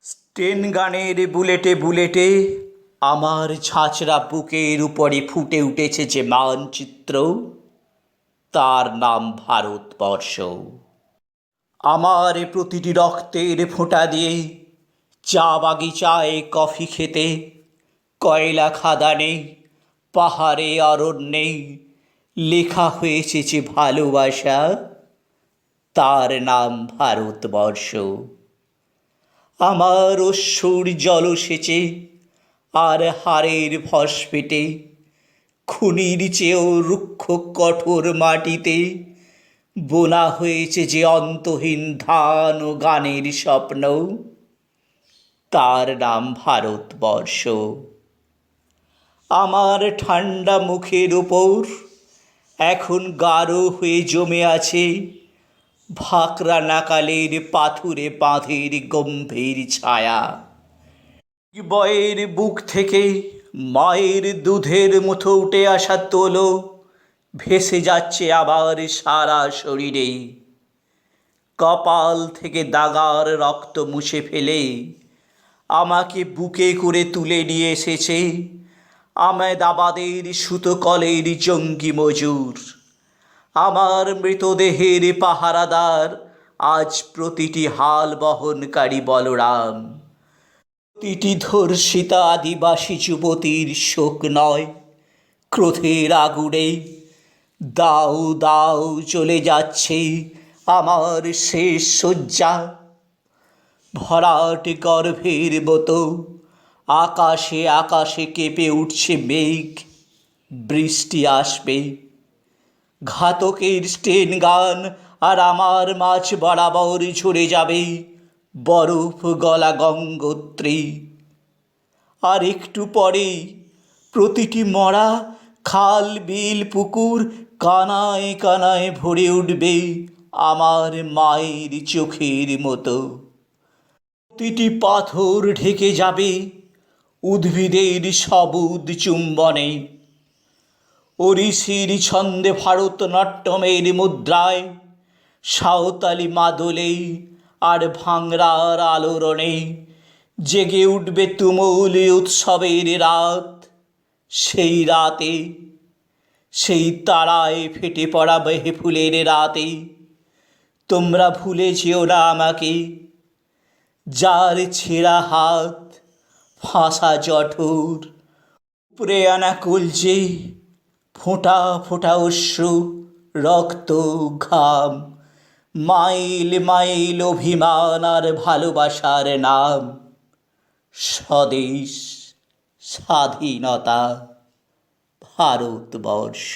স্টেন গানের বুলেটে বুলেটে আমার ঝাঁঝরা বুকের উপরে ফুটে উঠেছে যে মানচিত্র, তার নাম ভারতবর্ষ। আমার প্রতিটি রক্তের ফোঁটা দিয়ে চা বাগিচায় কফি খেতে, কয়লা খাদানে, পাহাড়ে অরণ্যে লেখা হয়েছে যে ভালোবাসা, তার নাম ভারতবর্ষ। আমার অশ্রুর জলসেচে আর হাড়ের ফসফেটে খুনির চেয়েও রুক্ষ কঠোর মাটিতে বোনা হয়েছে যে অন্তহীন ধান ও গানের স্বপ্ন, তার নাম ভারতবর্ষ। আমার ঠান্ডা মুখের ওপর এখন গাঢ় হয়ে জমে আছে ভাকরা নাকালের পাথুরে বাঁধের গম্ভীর ছায়া। বয়ের বুক থেকে মায়ের দুধের মতো উঠে আসা তোলো ভেসে যাচ্ছে আবার সারা শরীরে। কপাল থেকে দাগার রক্ত মুছে ফেলে আমাকে বুকে করে তুলে নিয়ে এসেছে আমেদাবাদের সুতো কলের জঙ্গি মজুর। আমার মৃতদেহের পাহারাদার আজ প্রতিটি হাল বহনকারী বলরাম। প্রতিটি ধর্ষিতা আদিবাসী যুবতীর শোক নয়, ক্রোধের আগুনে দাউ দাউ চলে যাচ্ছে আমার শেষ শয্যা। ভরাট গর্ভের মতো আকাশে আকাশে কেঁপে উঠছে মেঘ, বৃষ্টি আসবে। ঘাতকের স্টেন গান আর আমার মাঝ বরাবর ঝরে যাবে বরফ গলা গঙ্গোত্রী। আর একটু পরেই প্রতিটি মরা খাল বিল পুকুর কানায় কানায় ভরে উঠবে আমার মায়ের চোখের মতো। প্রতিটি পাথর ঢেকে যাবে উদ্ভিদের সবুজ চুম্বনে। ওড়িশির ছন্দে ভারতনাট্যমের মুদ্রায় সাঁওতালি মাদলে আর ভাংড়ার আলোড়নে জেগে উঠবে তুমুল উৎসবের রাত। সেই রাতে, সেই তারায় ফেটে পড়া মেহফিলের রাতে তোমরা ভুলে যেও না আমাকে, যার ছেঁড়া হাত, ফাঁসা জঠর, উপরে আনা কলজে, ফোঁটা ফোঁটা অশ্রু, রক্ত, ঘাম, মাইল মাইল অভিমান আর ভালোবাসার নাম স্বদেশ, স্বাধীনতা, ভারতবর্ষ।